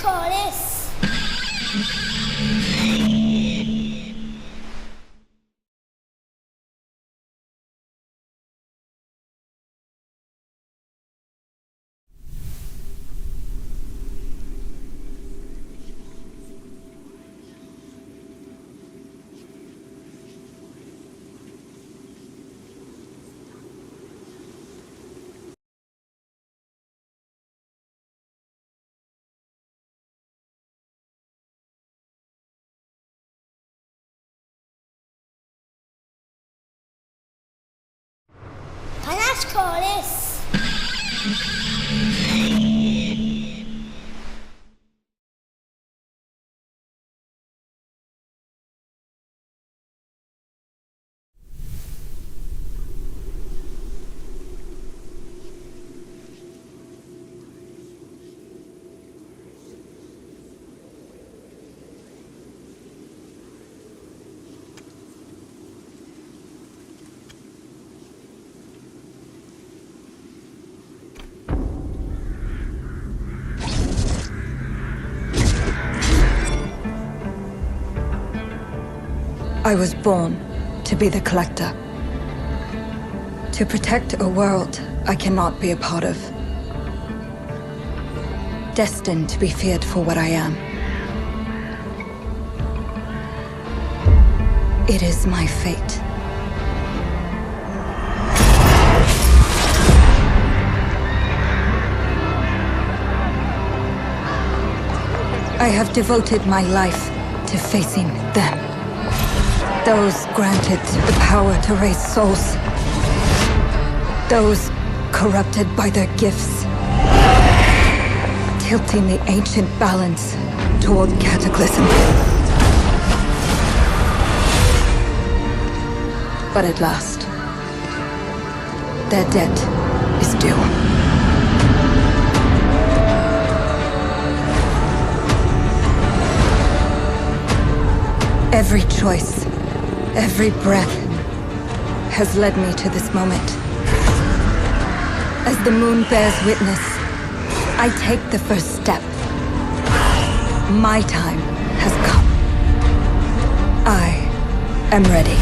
chorus. Panache chorus. I was born to be the collector. To protect a world I cannot be a part of. Destined to be feared for what I am. It is my fate. I have devoted my life to facing them. Those granted the power to raise souls. Those corrupted by their gifts. Tilting the ancient balance toward cataclysm. But at last, their debt is due. Every choice, every breath has led me to this moment. As the moon bears witness, I take the first step. My time has come. I am ready.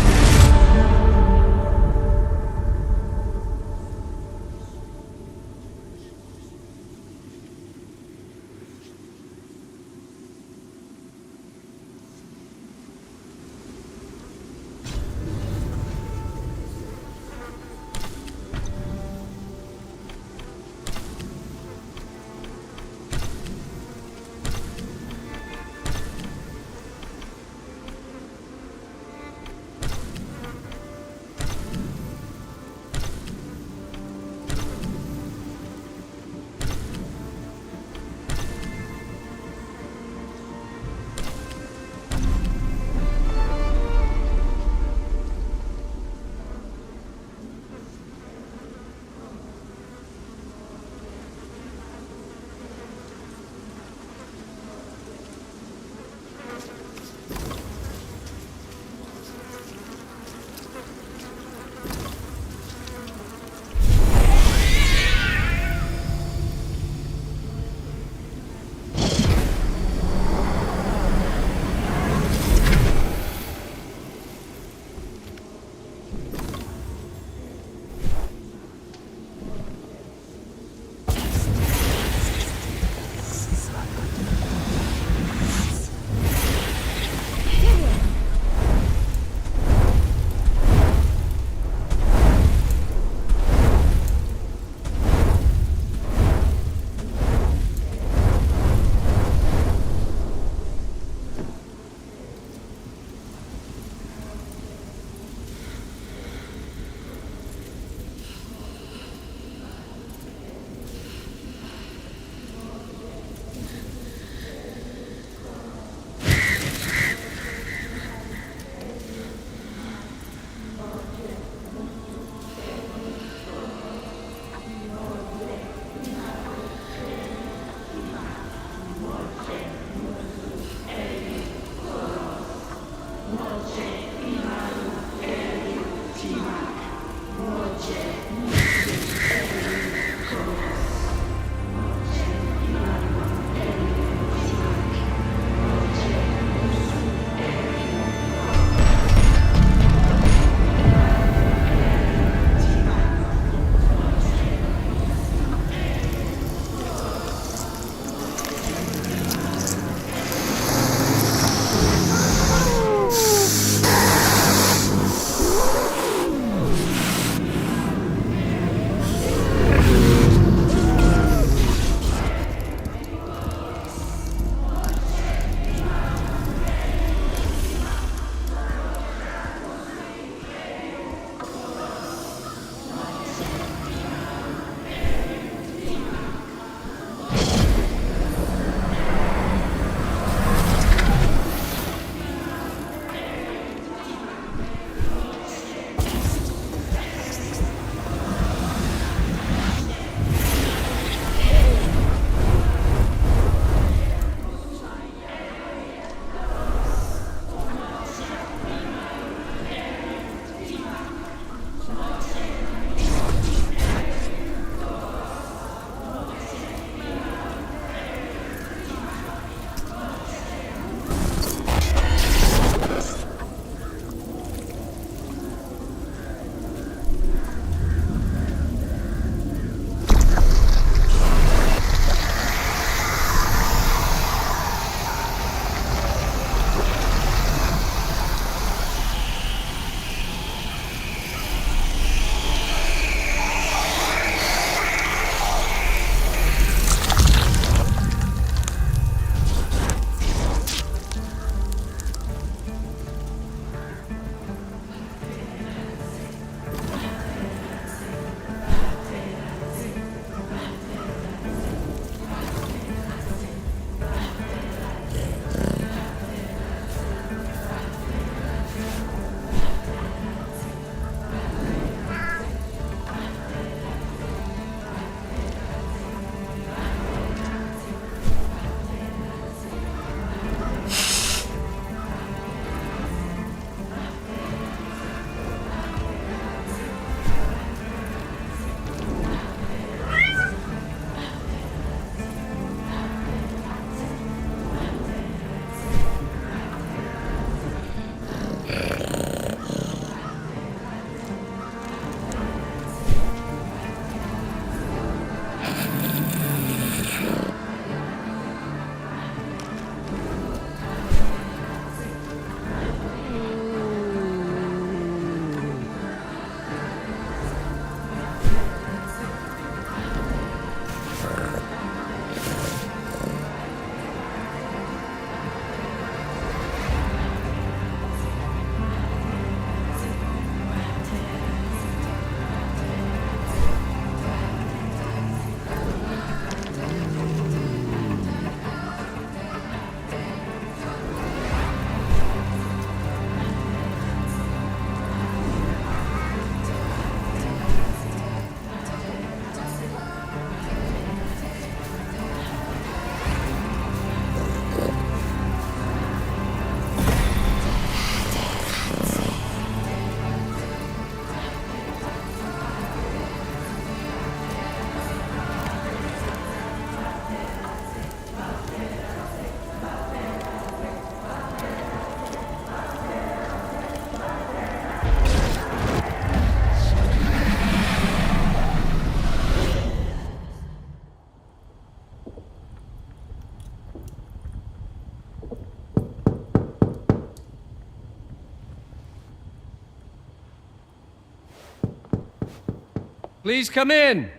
Please come in.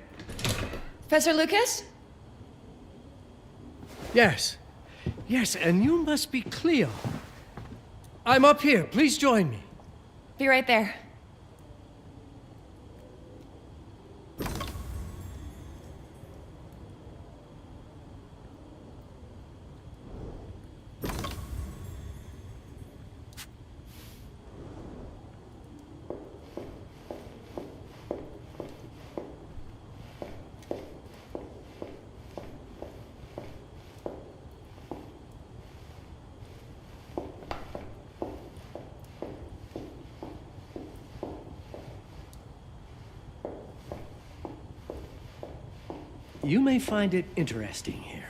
Professor Lucas? Yes. Yes, and you must be Cleo. I'm up here. Please join me. Be right there. You may find it interesting here.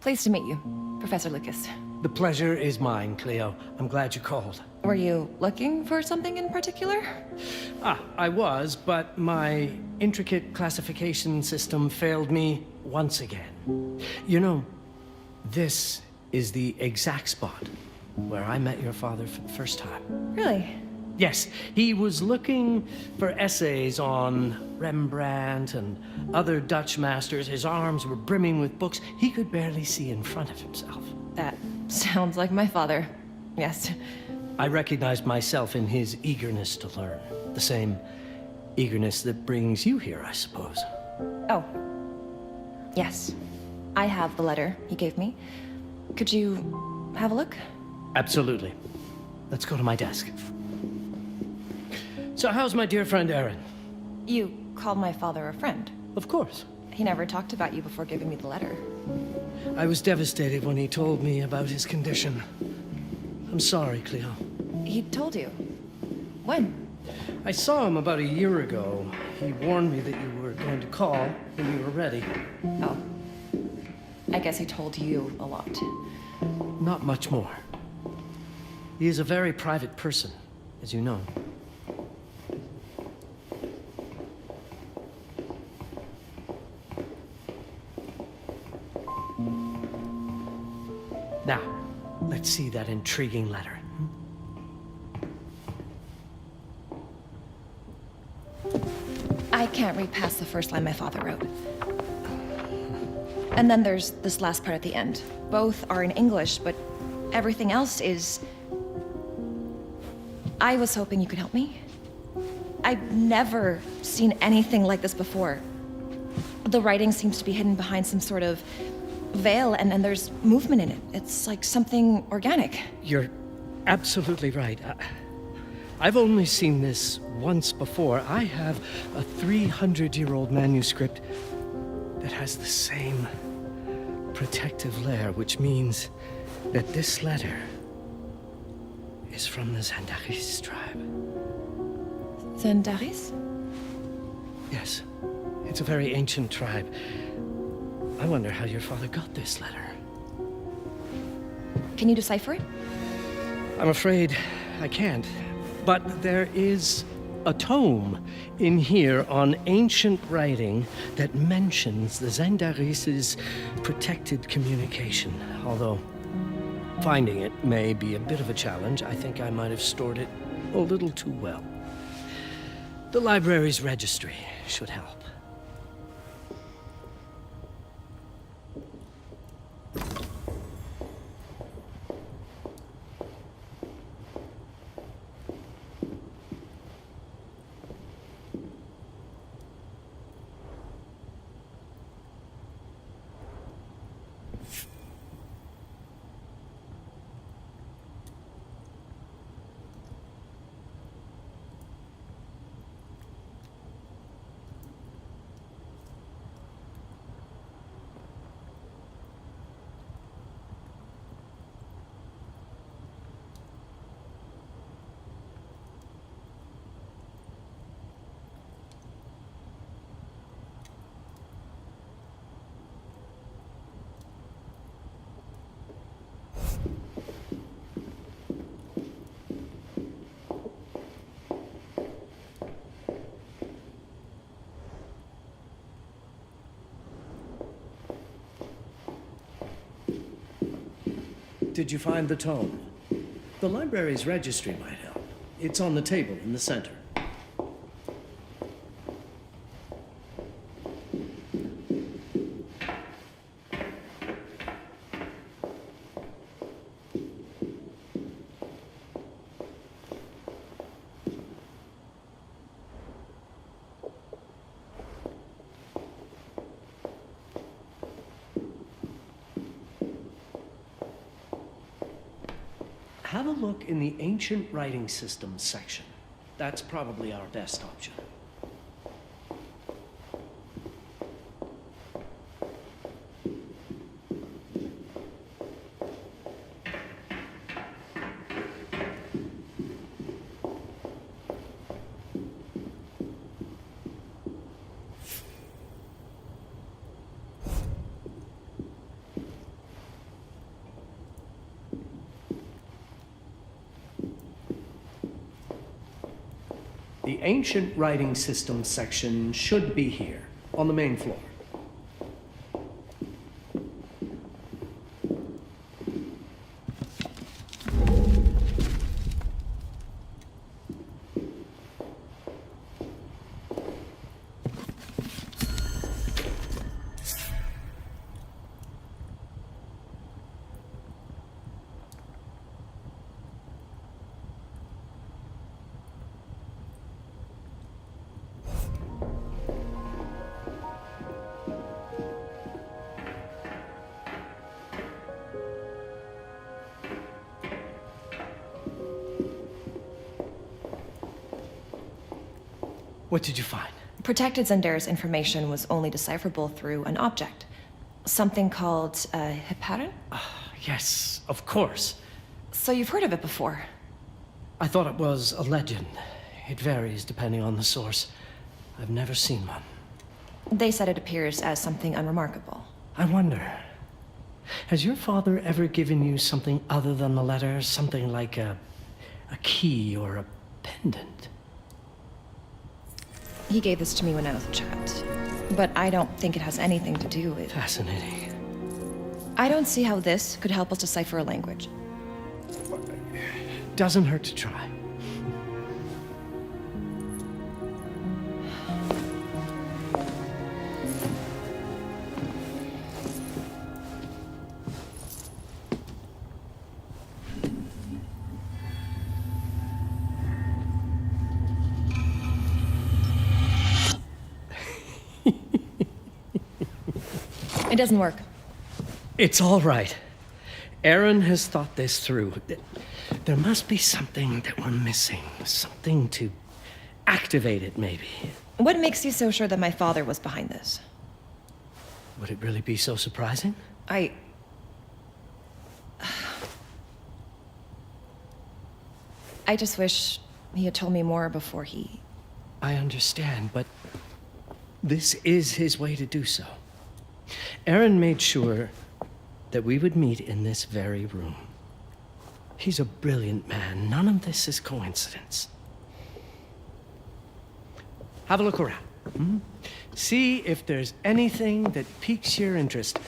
Pleased to meet you, Professor Lucas. The pleasure is mine, Cleo. I'm glad you called. Were you looking for something in particular? I was, but my intricate classification system failed me once again. You know, this is the exact spot where I met your father for the first time. Really? Yes, he was looking for essays on Rembrandt and other Dutch masters. His arms were brimming with books. He could barely see in front of himself. That sounds like my father. Yes. I recognized myself in his eagerness to learn. The same eagerness that brings you here, I suppose. Oh. Yes. I have the letter he gave me. Could you have a look? Absolutely. Let's go to my desk. So how's my dear friend Aaron? You called my father a friend. Of course. He never talked about you before giving me the letter. I was devastated when he told me about his condition. I'm sorry, Cleo. He told you? When? I saw him about a year ago. He warned me that you were going to call when you were ready. Oh. I guess he told you a lot. Not much more. He is a very private person, as you know. Now, let's see that intriguing letter. I can't read past the first line my father wrote. And then there's this last part at the end. Both are in English, but everything else is... I was hoping you could help me. I've never seen anything like this before. The writing seems to be hidden behind some sort of veil, and there's movement in it. It's like something organic. You're absolutely right. I've only seen this once before. I have a 300-year-old manuscript that has the same protective layer, which means that this letter is from the Zandaris tribe. Zandaris? Yes, it's a very ancient tribe. I wonder how your father got this letter. Can you decipher it? I'm afraid I can't. But there is a tome in here on ancient writing that mentions the Zandaris' protected communication. Although finding it may be a bit of a challenge, I think I might have stored it a little too well. The library's registry should help. Did you find the tome? The library's registry might help. It's on the table in the center. Have a look in the ancient writing systems section. That's probably our best option. The ancient writing systems section should be here, on the main floor. What did you find? Protected Zendare's information was only decipherable through an object. Something called a heparin? Yes, of course. So you've heard of it before? I thought it was a legend. It varies depending on the source. I've never seen one. They said it appears as something unremarkable. I wonder, has your father ever given you something other than the letter? Something like a key or a pendant? He gave this to me when I was a child. But I don't think it has anything to do with... Fascinating. I don't see how this could help us decipher a language. Doesn't hurt to try. It doesn't work. It's all right. Aaron has thought this through. There must be something that we're missing. Something to activate it, maybe. What makes you so sure that my father was behind this? Would it really be so surprising? I just wish he had told me more before he... I understand, but this is his way to do so. Aaron made sure that we would meet in this very room. He's a brilliant man. None of this is coincidence. Have a look around. See if there's anything that piques your interest.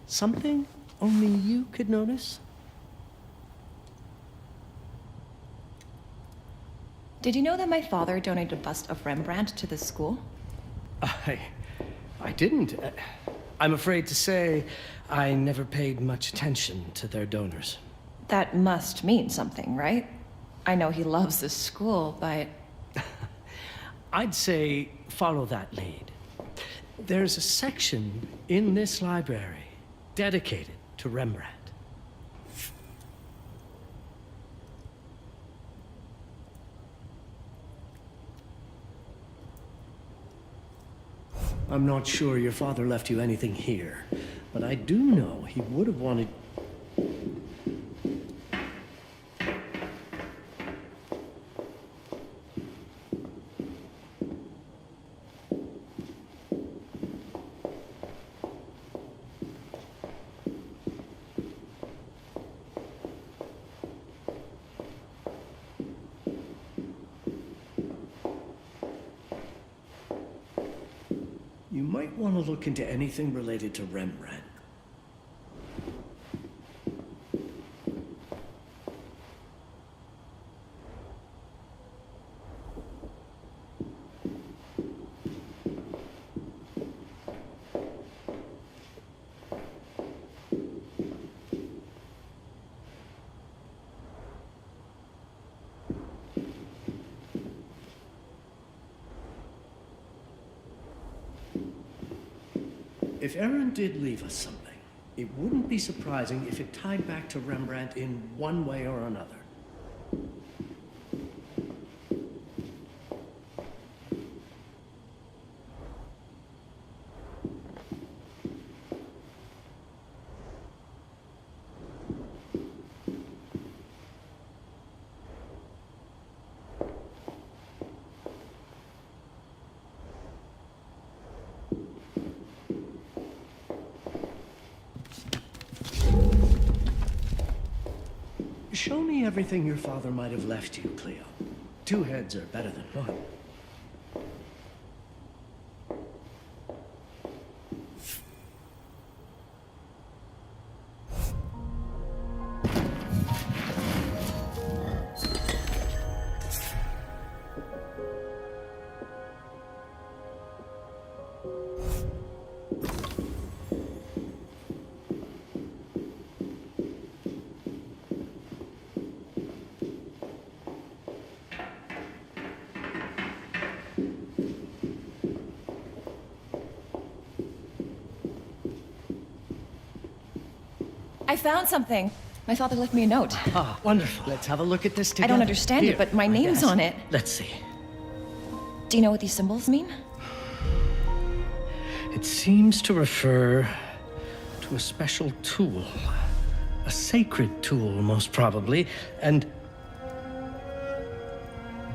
Something only you could notice. Did you know that my father donated a bust of Rembrandt to this school? I didn't. I'm afraid to say I never paid much attention to their donors. That must mean something, right? I know he loves this school, but... I'd say follow that lead. There's a section in this library dedicated to Rembrandt. I'm not sure your father left you anything here, but I do know he would have wanted... You might want to look into anything related to Rembrandt. If Aaron did leave us something, it wouldn't be surprising if it tied back to Rembrandt in one way or another. Show me everything your father might have left you, Cleo. Two heads are better than one. I found something. My father left me a note. Ah, wonderful. Let's have a look at this together. I don't understand it, but my name's on it. Let's see. Do you know what these symbols mean? It seems to refer to a special tool. A sacred tool, most probably, and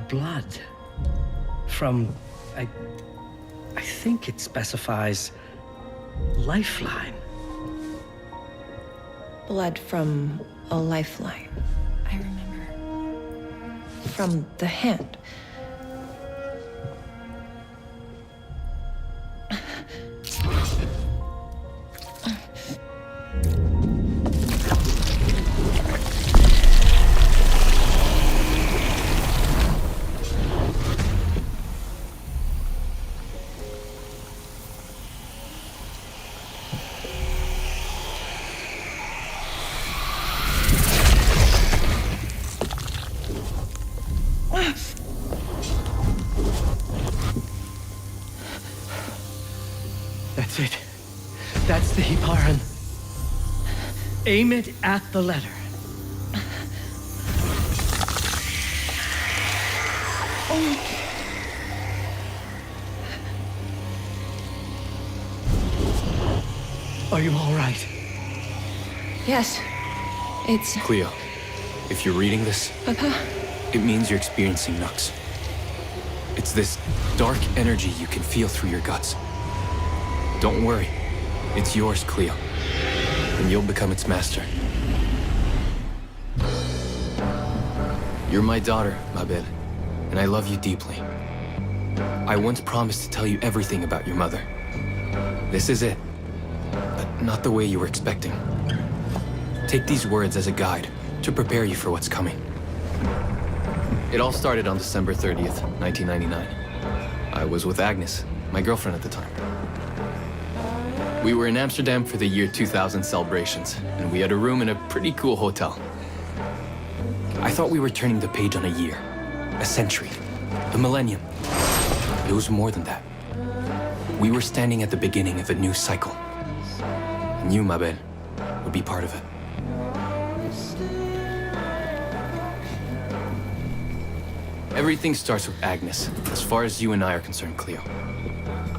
blood from, I think it specifies lifeline. Blood from a lifeline. I remember. From the hand. That's it. That's the Hiparan. Aim it at the letter. Are you all right? Yes. It's... Cleo, if you're reading this, Papa? it means you're experiencing Nux. It's this dark energy you can feel through your guts. Don't worry. It's yours, Cleo. And you'll become its master. You're my daughter, Mabel, and I love you deeply. I once promised to tell you everything about your mother. This is it, but not the way you were expecting. Take these words as a guide to prepare you for what's coming. It all started on December 30th, 1999. I was with Agnes, my girlfriend at the time. We were in Amsterdam for the year 2000 celebrations, and we had a room in a pretty cool hotel. I thought we were turning the page on a year, a century, a millennium. It was more than that. We were standing at the beginning of a new cycle. And you, Mabel, would be part of it. Everything starts with Agnes, as far as you and I are concerned, Cleo.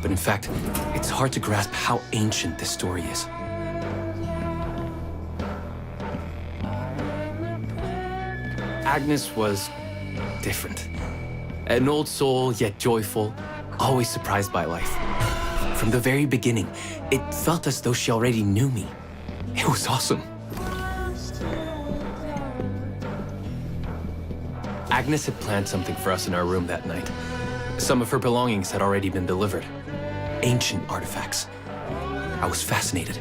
But in fact, it's hard to grasp how ancient this story is. Agnes was different. An old soul, yet joyful, always surprised by life. From the very beginning, it felt as though she already knew me. It was awesome. Agnes had planned something for us in our room that night. Some of her belongings had already been delivered. Ancient artifacts. I was fascinated.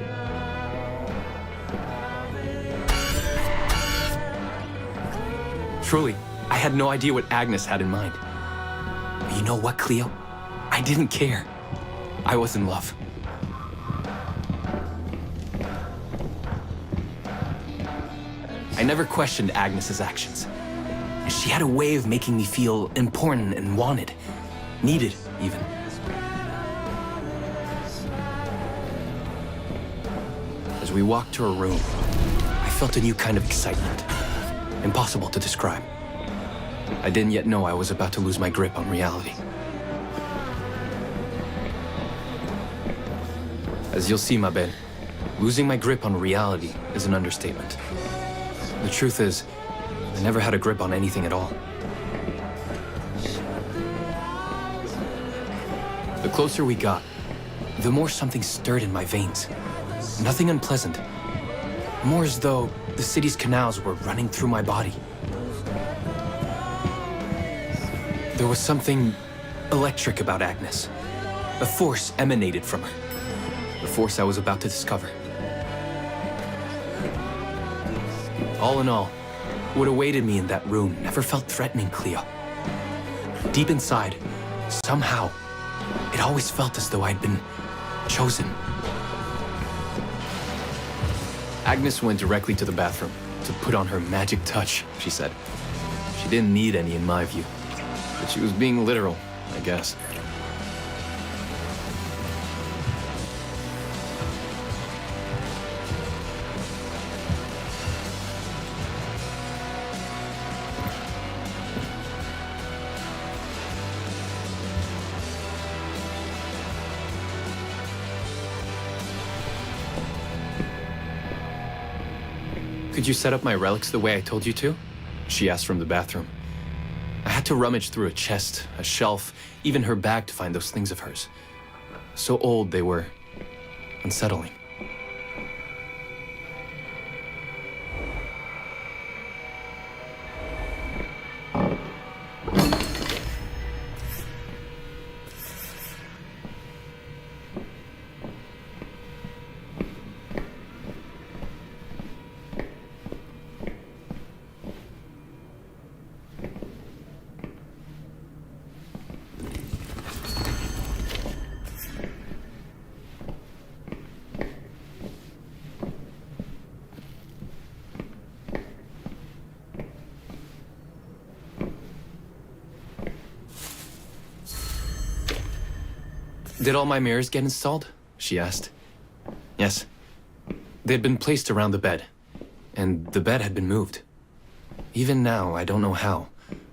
Truly, I had no idea what Agnes had in mind. But you know what, Cleo? I didn't care. I was in love. I never questioned Agnes's actions. She had a way of making me feel important and wanted. Needed, even. we walked to her room, I felt a new kind of excitement. Impossible to describe. I didn't yet know I was about to lose my grip on reality. As you'll see, Mabel, losing my grip on reality is an understatement. The truth is, I never had a grip on anything at all. The closer we got, the more something stirred in my veins. Nothing unpleasant. More as though the city's canals were running through my body. There was something electric about Agnes. A force emanated from her. The force I was about to discover. All in all, what awaited me in that room never felt threatening, Cleo. Deep inside, somehow, it always felt as though I'd been chosen. Agnes went directly to the bathroom to put on her magic touch, she said. She didn't need any in my view, but she was being literal, I guess. Could you set up my relics the way I told you to? She asked from the bathroom. I had to rummage through a chest, a shelf, even her bag to find those things of hers. So old they were unsettling. Did all my mirrors get installed? She asked. Yes. They had been placed around the bed, and the bed had been moved. Even now, I don't know how,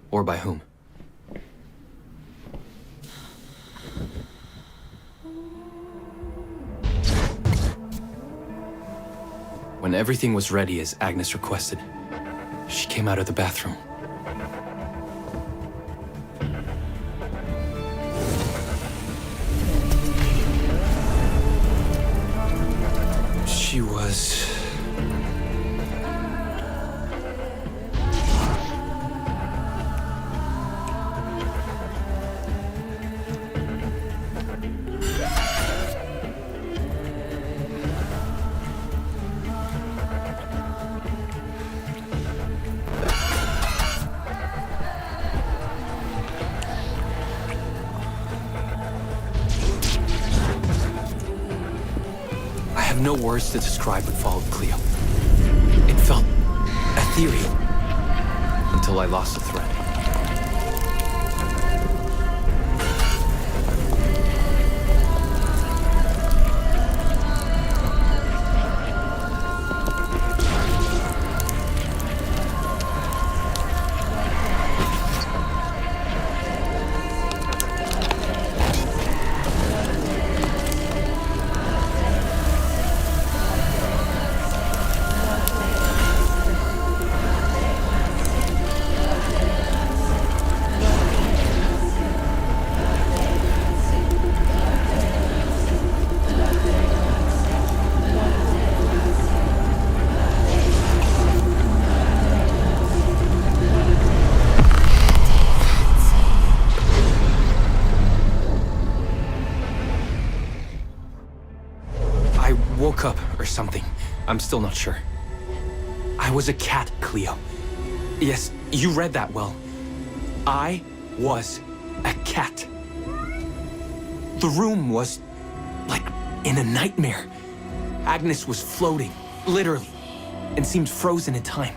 or by whom. When everything was ready as Agnes requested, she came out of the bathroom. She was... no words to describe what followed, Cleo. It felt ethereal until I lost the thread. Woke up or something. I'm still not sure. I was a cat, Cleo. Yes, you read that well. I was a cat. The room was like in a nightmare. Agnes was floating, literally, and seemed frozen in time.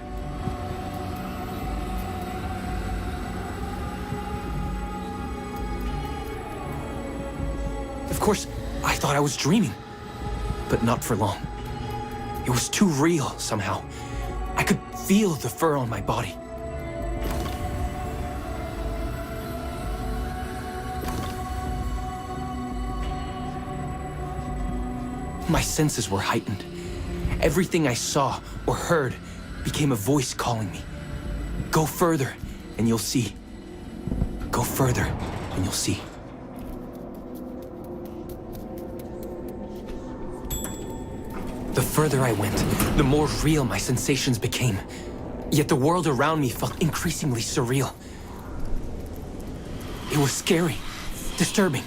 Of course, I thought I was dreaming. But not for long. It was too real, somehow. I could feel the fur on my body. My senses were heightened. Everything I saw or heard became a voice calling me. Go further, and you'll see. Go further, and you'll see. The further I went, the more real my sensations became. Yet the world around me felt increasingly surreal. It was scary, disturbing.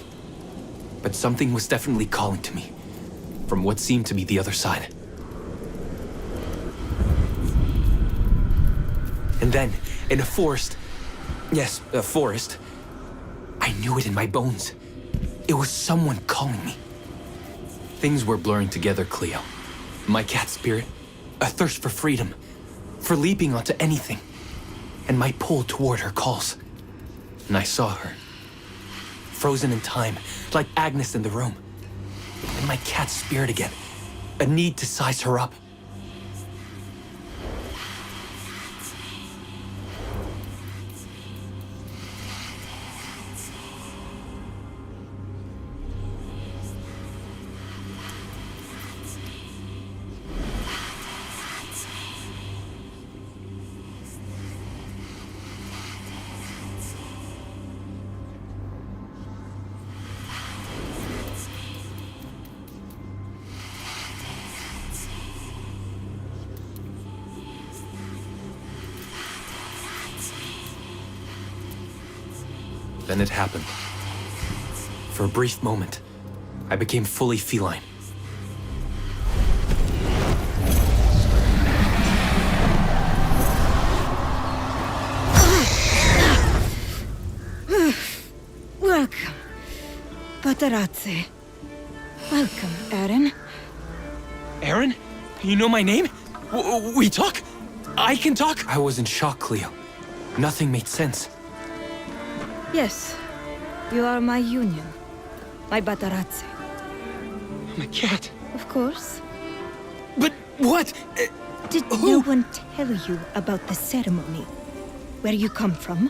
But something was definitely calling to me, from what seemed to be the other side. And then, in a forest, yes, a forest, I knew it in my bones. It was someone calling me. Things were blurring together, Cleo. My cat spirit, a thirst for freedom, for leaping onto anything, and my pull toward her calls. And I saw her, frozen in time, like Agnes in the room. And my cat spirit again, a need to size her up. Then it happened. For a brief moment, I became fully feline. Welcome, Patarazzi. Welcome, Aaron. Aaron? You know my name? We talk? I can talk? I was in shock, Cleo. Nothing made sense. Yes, you are my union. My Patarazzi. My cat. Of course. But what? Did no one tell you about the ceremony? Where you come from?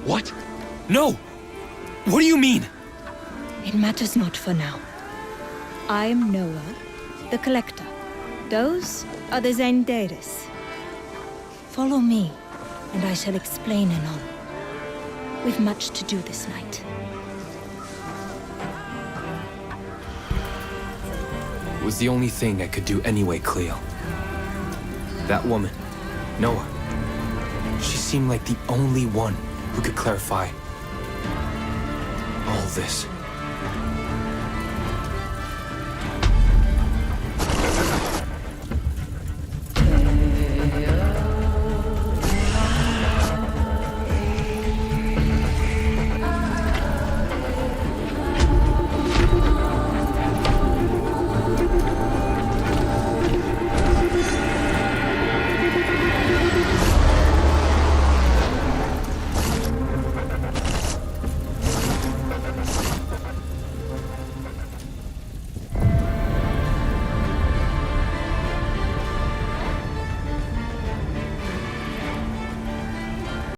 What? No! What do you mean? It matters not for now. I'm Noah, the Collector. Those are the Zendaris. Follow me, and I shall explain anon. We've much to do this night. It was the only thing I could do anyway, Cleo. That woman, Noah, she seemed like the only one who could clarify all this.